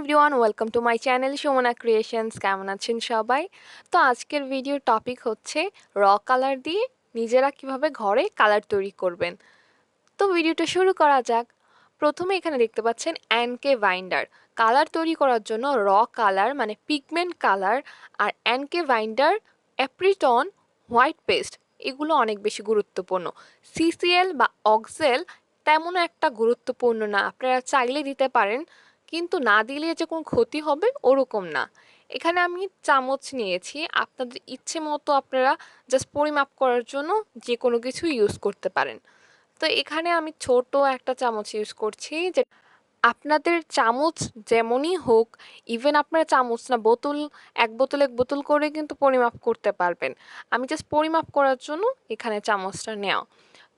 Everyone, welcome to my channel Sumana creations. কেমন আছেন সবাই? তো আজকের ভিডিওর টপিক হচ্ছে র কালার দিয়ে নিজেরা কিভাবে ঘরে কালার তৈরি করবেন। তো ভিডিওটা শুরু করা যাক। প্রথমে এখানে দেখতে পাচ্ছেন এনকে বাইন্ডার। কালার তৈরি করার জন্য র কালার মানে পিগমেন্ট কালার আর এনকে বাইন্ডার, অ্যাপ্রিটন, হোয়াইট পেস্ট এগুলো অনেক বেশি গুরুত্বপূর্ণ। সিসিএল বা অক্সেল তেমন একটা গুরুত্বপূর্ণ না, আপনারা চাইলে দিতে পারেন, কিন্তু না দিলে যে কোনো ক্ষতি হবে ওরকম না। এখানে আমি চামচ নিয়েছি, আপনাদের ইচ্ছে মতো আপনারা জাস্ট পরিমাপ করার জন্য যে কোনো কিছু ইউজ করতে পারেন। তো এখানে আমি ছোট একটা চামচ ইউজ করছি। যে আপনাদের চামচ যেমনই হোক, ইভেন আপনারা চামচ না বোতল, এক বোতল করে কিন্তু পরিমাপ করতে পারবেন। আমি জাস্ট পরিমাপ করার জন্য এখানে চামচটা নেওয়া।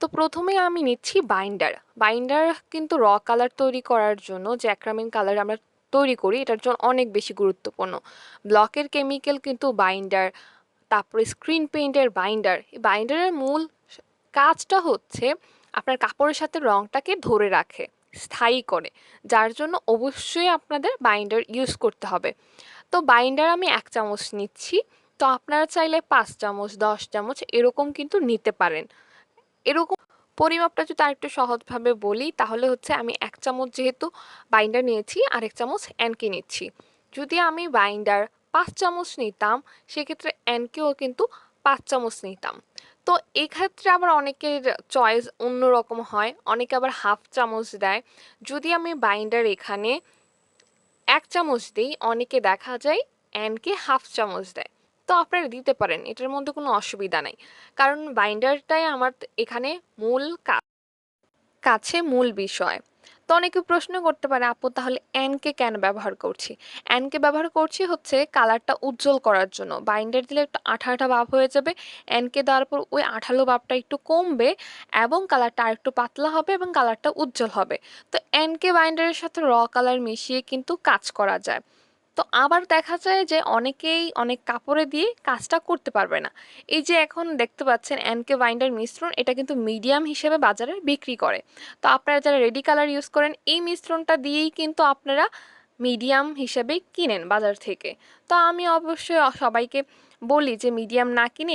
তো প্রথমে আমি নিচ্ছি বাইন্ডার। বাইন্ডার কিন্তু র কালার তৈরি করার জন্য, যে অ্যাক্রামিন কালার আমরা তৈরি করি, এটার জন্য অনেক বেশি গুরুত্বপূর্ণ। ব্লকের কেমিক্যাল কিন্তু বাইন্ডার, তারপরে স্ক্রিন পেইন্টের বাইন্ডার। এই বাইন্ডারের মূল কাজটা হচ্ছে আপনার কাপড়ের সাথে রংটাকে ধরে রাখে, স্থায়ী করে, যার জন্য অবশ্যই আপনাদের বাইন্ডার ইউজ করতে হবে। তো বাইন্ডার আমি 1 চামচ নিচ্ছি। তো আপনারা চাইলে 5 চামচ, 10 চামচ এরকম কিন্তু নিতে পারেন। এরকম পরিমাপটা যদি আরেকটু সহজভাবে বলি, তাহলে হচ্ছে আমি 1 চামচ যেহেতু বাইন্ডার নিয়েছি, আরেক চামচ এনকে নিচ্ছি। যদি আমি বাইন্ডার 5 চামচ নিতাম, সেক্ষেত্রে এনকেও কিন্তু 5 চামচ নিতাম। তো এক্ষেত্রে আবার অনেকের চয়েস অন্যরকম হয়, অনেকে আবার হাফ চামচ দেয়। যদি আমি বাইন্ডার এখানে 1 চামচ দিই, অনেকে দেখা যায় এনকে হাফ চামচ দেয়। তো আপনারা দিতে পারেন, এটার মধ্যে কোনো অসুবিধা নাই, কারণ বাইন্ডারটাই আমার এখানে মূল বিষয়। তো অনেকে প্রশ্ন করতে পারে, আপু তাহলে এনকে কেন ব্যবহার করছি? এনকে ব্যবহার করছি হচ্ছে কালারটা উজ্জ্বল করার জন্য। বাইন্ডার দিলে একটু আঠা আঠা ভাব হয়ে যাবে, এনকে দেওয়ার পর ওই আঠালো ভাবটা একটু কমবে এবং কালারটা আরেকটু পাতলা হবে এবং কালারটা উজ্জ্বল হবে। তো এনকে বাইন্ডারের সাথে র কালার মিশিয়ে কিন্তু কাজ করা যায়। তো আবার দেখা যায় যে অনেকেই অনেক কাপড়ে দিয়ে কাজটা করতে পারবে না। এই যে এখন দেখতে পাচ্ছেন এনকে বাইন্ডার মিশ্রণ, এটা কিন্তু মিডিয়াম হিসেবে বাজারে বিক্রি করে। তো আপনারা যারা রেডি কালার ইউজ করেন, এই মিশ্রণটা দিয়েই কিন্তু আপনারা মিডিয়াম হিসেবে কিনেন বাজার থেকে। তো আমি অবশ্যই সবাইকে বলি যে মিডিয়াম না কিনে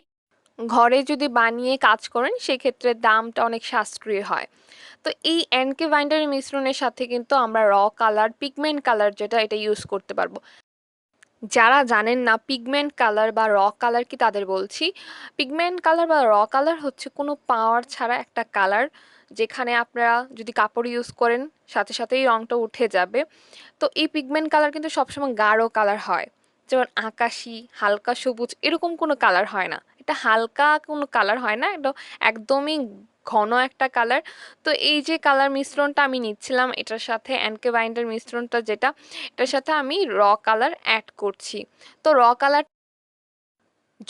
ঘরে যদি বানিয়ে কাজ করেন, সেক্ষেত্রে দামটা অনেক সাশ্রয়ী হয়। তো এই এনকে বাইন্ডারের মিশ্রণের সাথে কিন্তু আমরা র কালার, পিগমেন্ট কালার যেটা, এটা ইউজ করতে পারবো। যারা জানেন না পিগমেন্ট কালার বা র কালার কি, তাদের বলছি। পিগমেন্ট কালার বা র কালার হচ্ছে কোনো পাওয়ার ছাড়া একটা কালার, যেখানে আপনারা যদি কাপড় ইউজ করেন সাথে সাথেই রংটা উঠে যাবে। তো এই পিগমেন্ট কালার কিন্তু সবসময় গাঢ় কালার হয়, যেমন আকাশি, হালকা সবুজ, এরকম কোনো কালার হয় না। এটা হালকা কোনো কালার হয় না, এটা একদমই ঘন একটা কালার। তো এই যে কালার মিশ্রণটা আমি নিচ্ছিলাম, এটার সাথে এনকে বাইন্ডার মিশ্রণটা যেটা, এটার সাথে আমি র কালার অ্যাড করছি। তো র কালার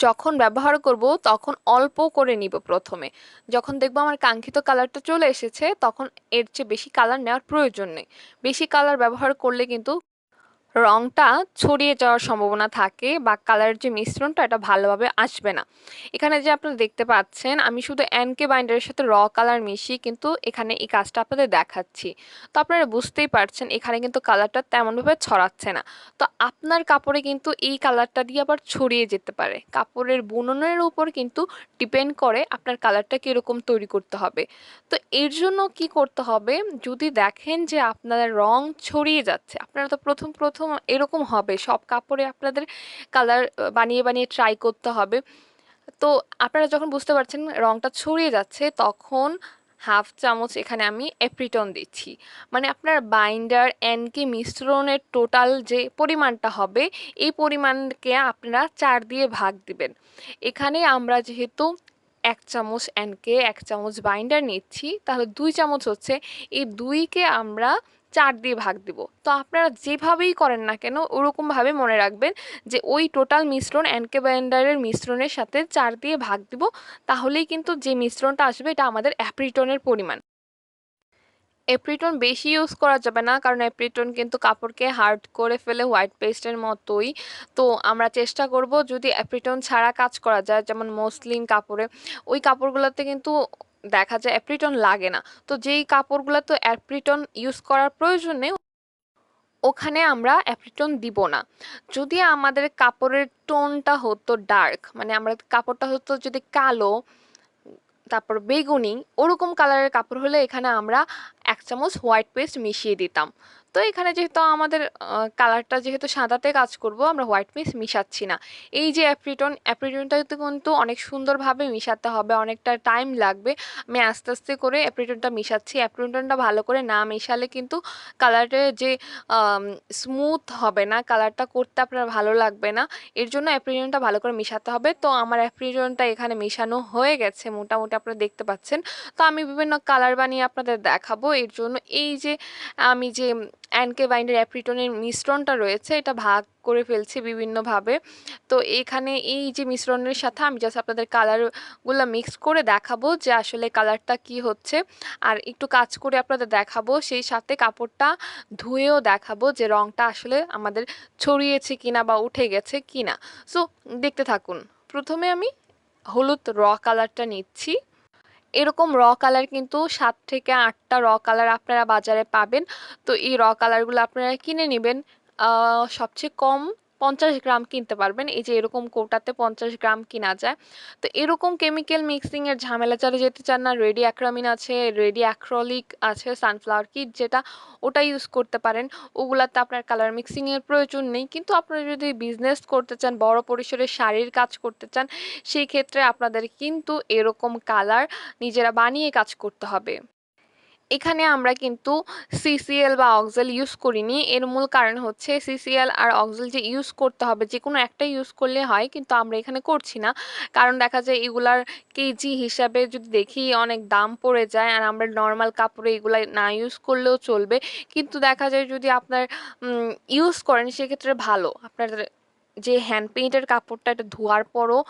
যখন ব্যবহার করব তখন অল্প করে নিব প্রথমে। যখন দেখবো আমার কাঙ্ক্ষিত কালারটা চলে এসেছে, তখন এর চেয়ে বেশি কালার নেওয়ার প্রয়োজন নেই। বেশি কালার ব্যবহার করলে কিন্তু রংটা ছড়িয়ে যাওয়ার সম্ভাবনা থাকে বা কালারের যে মিশ্রণটা, এটা ভালোভাবে আসবে না। এখানে যে আপনারা দেখতে পাচ্ছেন, আমি শুধু এনকে বাইন্ডারের সাথে র কালার মিশিয়ে কিন্তু এখানে এই কাজটা আপনাদের দেখাচ্ছি। তো আপনারা বুঝতেই পারছেন এখানে কিন্তু কালারটা তেমনভাবে ছড়াচ্ছে না। তো আপনার কাপড়ে কিন্তু এই কালারটা দিয়ে আবার ছড়িয়ে যেতে পারে। কাপড়ের বুননের উপর কিন্তু ডিপেন্ড করে আপনার কালারটা কীরকম তৈরি করতে হবে। তো এর জন্য কি করতে হবে, যদি দেখেন যে আপনার রং ছড়িয়ে যাচ্ছে, আপনারা তো প্রথম প্রথম এরকম হবে, সব কাপড়ে আপনাদের কালার বানিয়ে বানিয়ে ট্রাই করতে হবে। তো আপনারা যখন বুঝতে পারছেন রংটা ছড়িয়ে যাচ্ছে, তখন হাফ চামচ এখানে আমি এপ্রিটন দিচ্ছি। মানে আপনার বাইন্ডার এনকে মিশ্রণের টোটাল যে পরিমাণটা হবে, এই পরিমাণকে আপনারা 4 দিয়ে ভাগ দিবেন। এখানে আমরা যেহেতু 1 চামচ এনকে, 1 চামচ বাইন্ডার নিচ্ছি, তাহলে 2 চামচ হচ্ছে, এই 2কে আমরা 4 দিয়ে ভাগ দিব। তো আপনারা যেভাবেই করেন না কেন, ওরকমভাবে মনে রাখবেন যে ওই টোটাল মিশ্রণ এনকে বাইন্ডারের মিশ্রণের সাথে 4 দিয়ে ভাগ দিব। তাহলেই কিন্তু যে মিশ্রণটা আসবে, এটা আমাদের অ্যাপ্রিটনের পরিমাণ। এপ্রিটন বেশি ইউজ করা যাবে না, কারণ এপ্রিটন কিন্তু কাপড়কে হার্ড করে ফেলে, হোয়াইট পেস্টের মতোই। তো আমরা চেষ্টা করব যদি এপ্রিটন ছাড়া কাজ করা যায়, যেমন মসলিন কাপড়ে, ওই কাপড়গুলোতে কিন্তু দেখা যায় এপ্রিটন লাগে না। তো যেই কাপড়গুলোতে এপ্রিটন ইউজ করার প্রয়োজন নেই, ওখানে আমরা অ্যাপ্রিটন দিব না। যদি আমাদের কাপড়ের টোনটা হতো ডার্ক, মানে আমরা কাপড়টা হতো যদি কালো, তারপর বেগুনি, ওরকম কালারের কাপড় হলে এখানে আমরা 1 চামচ হোয়াইট পেস্ট মিশিয়ে দিতাম। তো এখানে যেহেতু আমাদের কালারটা যেহেতু সাদাতে কাজ করব, আমরা হোয়াইট পেস্ট মিশাচ্ছি না। এই যে অ্যাপ্রিটনটা কিন্তু অনেক সুন্দরভাবে মিশাতে হবে, অনেকটা টাইম লাগবে। আমি আস্তে আস্তে করে অ্যাপ্রিটনটা মিশাচ্ছি। অ্যাপ্রিটনটা ভালো করে না মেশালে কিন্তু কালারের যে স্মুথ হবে না, কালারটা করতে আপনার ভালো লাগবে না। এর জন্য অ্যাপ্রিলিয়নটা ভালো করে মিশাতে হবে। তো আমার অ্যাপ্রিলিয়নটা এখানে মেশানো হয়ে গেছে মোটামুটি, আপনারা দেখতে পাচ্ছেন। তো আমি বিভিন্ন কালার বানিয়ে আপনাদের দেখাবো। এর জন্য এই যে আমি যে অ্যানকে বাইন্ডের অ্যাপ্রিটনের মিশ্রণটা রয়েছে, এটা ভাগ করে ফেলছি বিভিন্নভাবে। তো এখানে এই যে মিশ্রণের সাথে আমি জাস্ট আপনাদের কালারগুলো মিক্স করে দেখাবো যে আসলে কালারটা কি হচ্ছে, আর একটু কাজ করে আপনাদের দেখাবো, সেই সাথে কাপড়টা ধুয়েও দেখাবো যে রংটা আসলে আমাদের ছড়িয়েছে কিনা বা উঠে গেছে কিনা। সো দেখতে থাকুন। প্রথমে আমি হলুদ কালারটা নিচ্ছি। এরকম কালার কিন্তু 7 থেকে 8টা কালার আপনারা বাজারে পাবেন। তো এই কালারগুলো আপনারা কিনে নেবেন। সবচেয়ে কম 50 গ্রাম কিনতে পারবেন। এই যে এরকম কৌটাতে 50 গ্রাম কিনা যায়। তো এরকম কেমিক্যাল মিক্সিংয়ের ঝামেলা যারা যেতে চান না, রেডি অ্যাক্রামিন আছে, রেডি অ্যাক্রলিক আছে, সানফ্লাওয়ার কিট যেটা, ওটা ইউজ করতে পারেন। ওগুলাতে আপনার কালার মিক্সিংয়ের প্রয়োজন নেই। কিন্তু আপনারা যদি বিজনেস করতে চান, বড় পরিসরে শাড়ির কাজ করতে চান, সেই ক্ষেত্রে আপনাদের কিন্তু এরকম কালার নিজেরা বানিয়ে কাজ করতে হবে। এখানে আমরা কিন্তু সিসিএল বা অক্সাল ইউজ করিনি। এর মূল কারণ হচ্ছে সিসিএল আর অক্সাল যে ইউজ করতে হবে, যে কোনো একটা ইউজ করলে হয়, কিন্তু আমরা এখানে করছি না। কারণ দেখা যায় এগুলার কেজি হিসাবে যদি দেখি অনেক দাম পড়ে যায়, আর আমরা নর্মাল কাপড়ে এগুলা না ইউজ করলেও চলবে। কিন্তু দেখা যায় যদি আপনার ইউজ করেন সেক্ষেত্রে ভালো। আপনার যে হ্যান্ড পেইন্টের কাপড়টা, এটা ধোয়ার পরও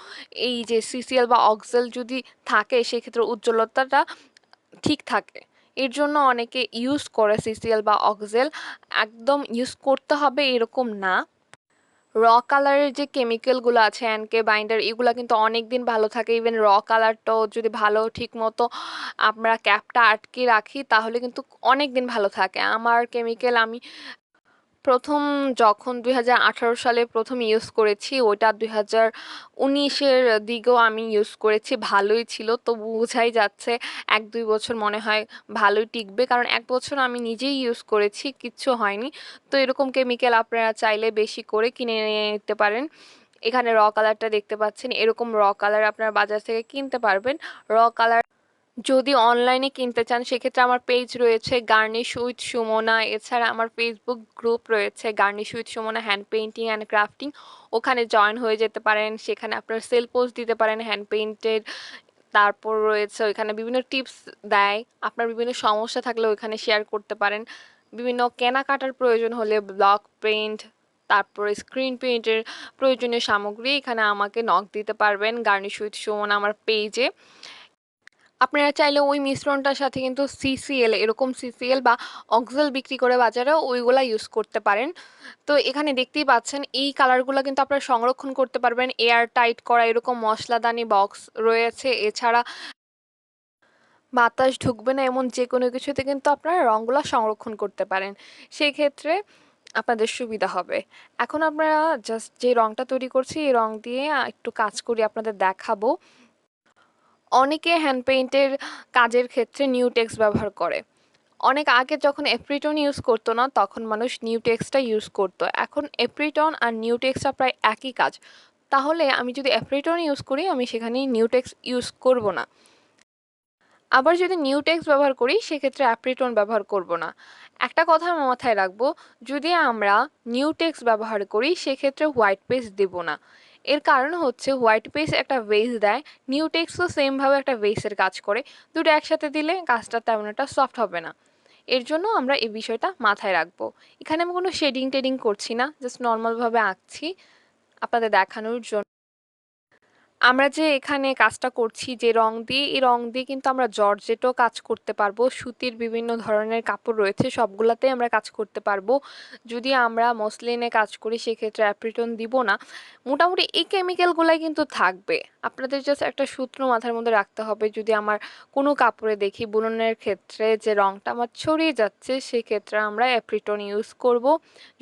এই যে সিসিএল বা অক্সাল যদি থাকে, সেক্ষেত্রে উজ্জ্বলতাটা ঠিক থাকে। এর জন্য অনেকে ইউজ করে সিসিএল বা অক্সেল। একদম ইউজ করতে হবে এরকম না। কালারের যে কেমিক্যালগুলো আছে এনকে বাইন্ডার, এগুলো কিন্তু অনেক দিন ভালো থাকে। ইভেন কালারটাও যদি ভালো ঠিক মতো আমরা ক্যাপটা আটকে রাখি, তাহলে কিন্তু অনেক দিন ভালো থাকে। আমার কেমিক্যাল আমি প্রথম যখন 2018 সালে প্রথম ইউজ করেছি, ওইটা 2019-এর দিকেও আমি ইউজ করেছি, ভালোই ছিল। তো বোঝাই যাচ্ছে 1-2 বছর মনে হয় ভালোই টিকবে, কারণ 1 বছর আমি নিজেই ইউজ করেছি, কিচ্ছু হয়নি। তো এরকম কেমিক্যাল আপনারা চাইলে বেশি করে কিনে নিতে পারেন। এখানে কালারটা দেখতে পাচ্ছেন, এরকম কালার আপনারা বাজার থেকে কিনতে পারবেন। কালার যদি অনলাইনে কিনতে চান, সেক্ষেত্রে আমার পেজ রয়েছে গার্নিশ উইথ সুমনা। এছাড়া আমার ফেসবুক গ্রুপ রয়েছে garnish with Sumana hand painting and crafting. ওখানে জয়েন হয়ে যেতে পারেন। সেখানে আপনার সেল পোস্ট দিতে পারেন হ্যান্ড পেইন্টের। তারপর রয়েছে ওইখানে বিভিন্ন টিপস দেয়। আপনার বিভিন্ন সমস্যা থাকলে ওইখানে শেয়ার করতে পারেন। বিভিন্ন কেনাকাটার প্রয়োজন হলে ব্লক পেইন্ট, তারপরে স্ক্রিন পেইন্টের প্রয়োজনীয় সামগ্রী, এখানে আমাকে নক দিতে পারবেন গার্নিশ উইথ সুমনা আমার পেজে। আপনারা চাইলে ওই মিশ্রণটার সাথে কিন্তু সিসিএল, এরকম সিসিএল বা অক্সাল বিক্রি করে বাজারে, ওইগুলা ইউজ করতে পারেন। তো এখানে দেখতেই পাচ্ছেন এই কালারগুলো কিন্তু আপনারা সংরক্ষণ করতে পারবেন। এয়ার টাইট করা এরকম মশলাদানি বক্স রয়েছে। এছাড়া বাতাস ঢুকবে না এমন যে কোনো কিছুতে কিন্তু আপনারা রঙগুলো সংরক্ষণ করতে পারেন। সেই ক্ষেত্রে আপনাদের সুবিধা হবে। এখন আপনারা জাস্ট যে রঙটা তৈরি করছি, এই রং দিয়ে একটু কাজ করি আপনাদের দেখাবো। অনেকে হ্যান্ড পেইন্টের কাজের ক্ষেত্রে নিউটেক্স ব্যবহার করে। অনেক আগে যখন এপ্রিটন ইউজ করতো না, তখন মানুষ নিউটেক্সটা ইউজ করতো। এখন এপ্রিটন আর নিউটেক্সটা প্রায় একই কাজ। তাহলে আমি যদি এপ্রিটন ইউজ করি, আমি সেখানে নিউটেক্স ইউজ করব না। আবার যদি নিউটেক্স ব্যবহার করি, সেক্ষেত্রে অ্যাপ্রিটন ব্যবহার করব না। একটা কথা আমি মাথায় রাখবো, যদি আমরা নিউটেক্স ব্যবহার করি, সেক্ষেত্রে হোয়াইট পেস্ট দেব না। এর কারণ হচ্ছে হোয়াইট পেস্ট একটা বেস দেয়, নিউটেক্সও সেমভাবে একটা বেসের কাজ করে। দুটো একসাথে দিলে কাজটা তেমন একটা সফট হবে না। এর জন্য আমরা এই বিষয়টা মাথায় রাখবো। এখানে আমি কোনো শেডিং টেডিং করছি না, জাস্ট নর্মালভাবে আঁকছি আপনাদের দেখানোর জন্য। আমরা যে এখানে কাজটা করছি যে রং দিয়ে, এই রং দিয়ে কিন্তু আমরা জর্জেটও কাজ করতে পারবো, সুতির বিভিন্ন ধরনের কাপড় রয়েছে সবগুলাতেই আমরা কাজ করতে পারবো। যদি আমরা মসলিনে কাজ করি সেক্ষেত্রে অ্যাপ্রিটন দিব না। মোটামুটি এই কেমিক্যালগুলাই কিন্তু থাকবে। আপনাদের জাস্ট একটা সূত্র মাথার মধ্যে রাখতে হবে, যদি আমার কোনো কাপড়ে দেখি বুননের ক্ষেত্রে যে রংটা আমার ছড়িয়ে যাচ্ছে সেক্ষেত্রে আমরা অ্যাপ্রিটন ইউজ করব।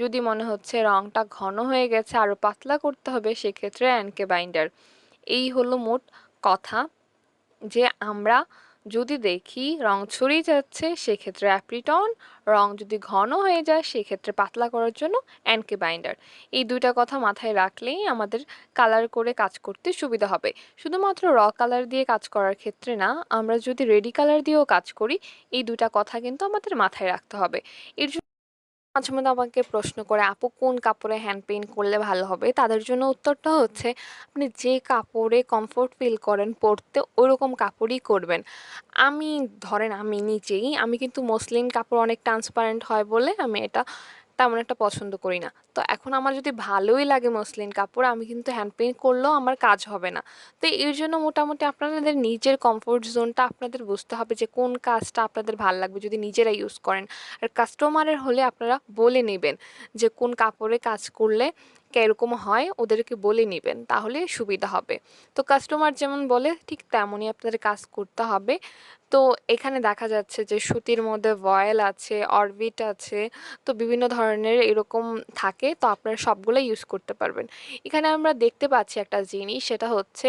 যদি মনে হচ্ছে রংটা ঘন হয়ে গেছে আরও পাতলা করতে হবে সেক্ষেত্রে এনকে বাইন্ডার। এই হলো মোট কথা, যে আমরা যদি দেখি রং ছড়িয়ে যাচ্ছে সেক্ষেত্রে অ্যাপ্রিটন, রং যদি ঘন হয়ে যায় সেক্ষেত্রে পাতলা করার জন্য এনকে বাইন্ডার। এই দুইটা কথা মাথায় রাখলেই আমাদের কালার করে কাজ করতে সুবিধা হবে। শুধুমাত্র র কালার দিয়ে কাজ করার ক্ষেত্রে না, আমরা যদি রেডি কালার দিয়েও কাজ করি এই দুইটা কথা কিন্তু আমাদের মাথায় রাখতে হবে। এর মাঝে মধ্যে আমাকে প্রশ্ন করে আপু কোন কাপড়ে হ্যান্ড পেইন্ট করলে ভালো হবে, তাদের জন্য উত্তরটা হচ্ছে আপনি যে কাপড়ে কমফোর্ট ফিল করেন পরতে ওইরকম কাপড়ই করবেন। আমি ধরেন আমি নিজেই, আমি কিন্তু মসলিন কাপড় অনেক ট্রান্সপারেন্ট হয় বলে আমি এটা তেমন একটা পছন্দ করি না। তো এখন আমার যদি ভালোই লাগে মসলিন কাপড়, আমি কিন্তু হ্যান্ড পেইন্ট করলেও আমার কাজ হবে না। তো এর জন্য মোটামুটি আপনাদের নিজের কমফোর্ট জোনটা আপনাদের বুঝতে হবে যে কোন কাজটা আপনাদের ভালো লাগবে যদি নিজেরা ইউজ করেন। আর কাস্টমারের হলে আপনারা বলে নেবেন যে কোন কাপড়ে কাজ করলে কীরকম হয়, ওদেরকে বলে নেবেন, তাহলে সুবিধা হবে। তো কাস্টমার যেমন বলে ঠিক তেমনই আপনাদের কাজ করতে হবে। তো এখানে দেখা যাচ্ছে যে সুতির মধ্যে ভয়েল আছে, অরবিট আছে, তো বিভিন্ন ধরনের এরকম থাকে, তো আপনারা সবগুলো ইউজ করতে পারবেন। এখানে আমরা দেখতে পাচ্ছি একটা জিনিস, সেটা হচ্ছে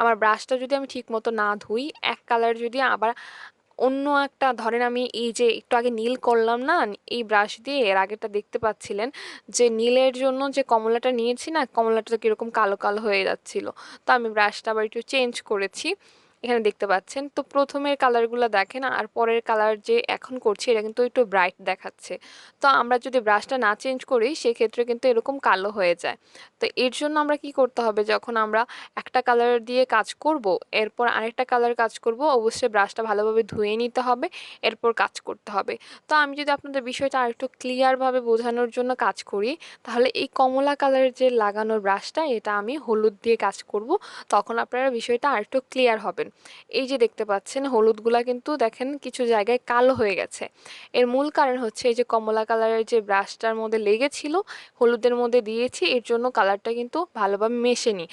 আমার ব্রাশটা যদি আমি ঠিক মতো না ধুই, এক কালার যদি আবার অন্য একটা, ধরেন আমি এই যে একটু আগে নীল করলাম না এই ব্রাশ দিয়ে, এর আগেটা দেখতে পাচ্ছিলেন যে নীলের জন্য যে কমলাটা নিয়েছি না, কমলাটা কিরকম কালো কালো হয়ে যাচ্ছিল। তো আমি ব্রাশটা আবার একটু চেঞ্জ করেছি, এখানে দেখতে পাচ্ছেন। তো প্রথমের কালারগুলো দেখেন আর পরের কালার যে এখন করছি এটা কিন্তু একটু ব্রাইট দেখাচ্ছে। তো আমরা যদি ব্রাশটা না চেঞ্জ করি সেক্ষেত্রে কিন্তু এরকম কালো হয়ে যায়। তো এর জন্য আমরা কি করতে হবে, যখন আমরা একটা কালার দিয়ে কাজ করব এরপর আরেকটা কালার কাজ করব, অবশ্যই ব্রাশটা ভালোভাবে ধুয়ে নিতে হবে, এরপর কাজ করতে হবে। তো আমি যদি আপনাদের বিষয়টা আরেকটু ক্লিয়ারভাবে বোঝানোর জন্য কাজ করি, তাহলে এই কমলা কালারের যে লাগানোর ব্রাশটা এটা আমি হলুদ দিয়ে কাজ করব, তখন আপনারা বিষয়টা আরেকটু ক্লিয়ার হবেন। এই যে দেখতে পাচ্ছেন হলুদগুলা কিন্তু দেখেন কিছু জায়গায় কালো হয়ে গেছে, এর মূল কারণ হচ্ছে এই যে কমলা কালারের যে ব্রাশটার মধ্যে লেগেছিল হলুদের মধ্যে দিয়েছি, এর জন্য কালারটা কিন্তু ভালোভাবে মেশেনি।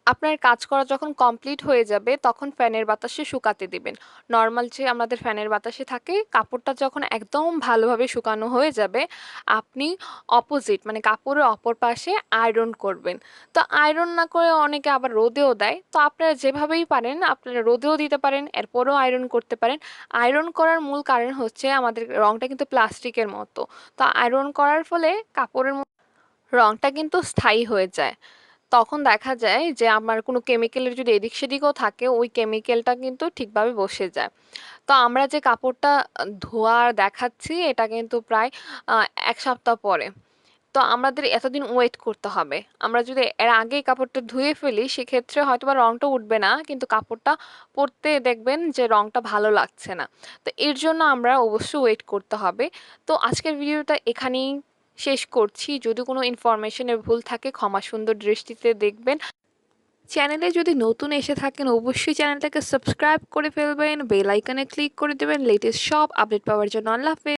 আপনার কাজ করা যখন কমপ্লিট হয়ে যাবে তখন ফ্যানের বাতাসে শুকাতে দিবেন। নর্মাল যে আমাদের ফ্যানের বাতাসে থাকে, কাপড়টা যখন একদম ভালোভাবে শুকানো হয়ে যাবে আপনি অপোজিট মানে কাপড়ের অপর পাশে আয়রন করবেন। তো আয়রন না করে অনেকে আবার রোদেও দেয়, তো আপনারা যেভাবেই পারেন আপনারা রোদেও দিতে পারেন, এরপরেও আয়রন করতে পারেন। আয়রন করার মূল কারণ হচ্ছে আমাদের রংটা কিন্তু প্লাস্টিকের মতো, তো আয়রন করার ফলে কাপড়ের রংটা কিন্তু স্থায়ী হয়ে যায়। তখন দেখা যায় যে আমার কোনো কেমিক্যালের যদি এদিক সেদিকও থাকে ওই কেমিক্যালটা কিন্তু ঠিকভাবে বসে যায়। তো আমরা যে কাপড়টা ধোয়া দেখাচ্ছি এটা কিন্তু প্রায় 1 সপ্তাহ পরে। তো আমাদের এতদিন ওয়েট করতে হবে। আমরা যদি এর আগেই কাপড়টা ধুয়ে ফেলি সেক্ষেত্রে হয়তোবা রংটা উঠবে না, কিন্তু কাপড়টা পরতে দেখবেন যে রংটা ভালো লাগছে না। তো এর জন্য আমরা অবশ্যই ওয়েট করতে হবে। তো আজকের ভিডিওটা এখানেই শেষ করছি। যদি কোনো ইনফরমেশনের ভুল থাকে ক্ষমা সুন্দর দৃষ্টিতে দেখবেন। চ্যানেলে যদি নতুন এসে থাকেন অবশ্যই চ্যানেলটাকে সাবস্ক্রাইব করে ফেলবেন, বেল আইকনে ক্লিক করে দেবেন লেটেস্ট সব আপডেট পাওয়ার জন্য। আল্লাহ হাফেজ।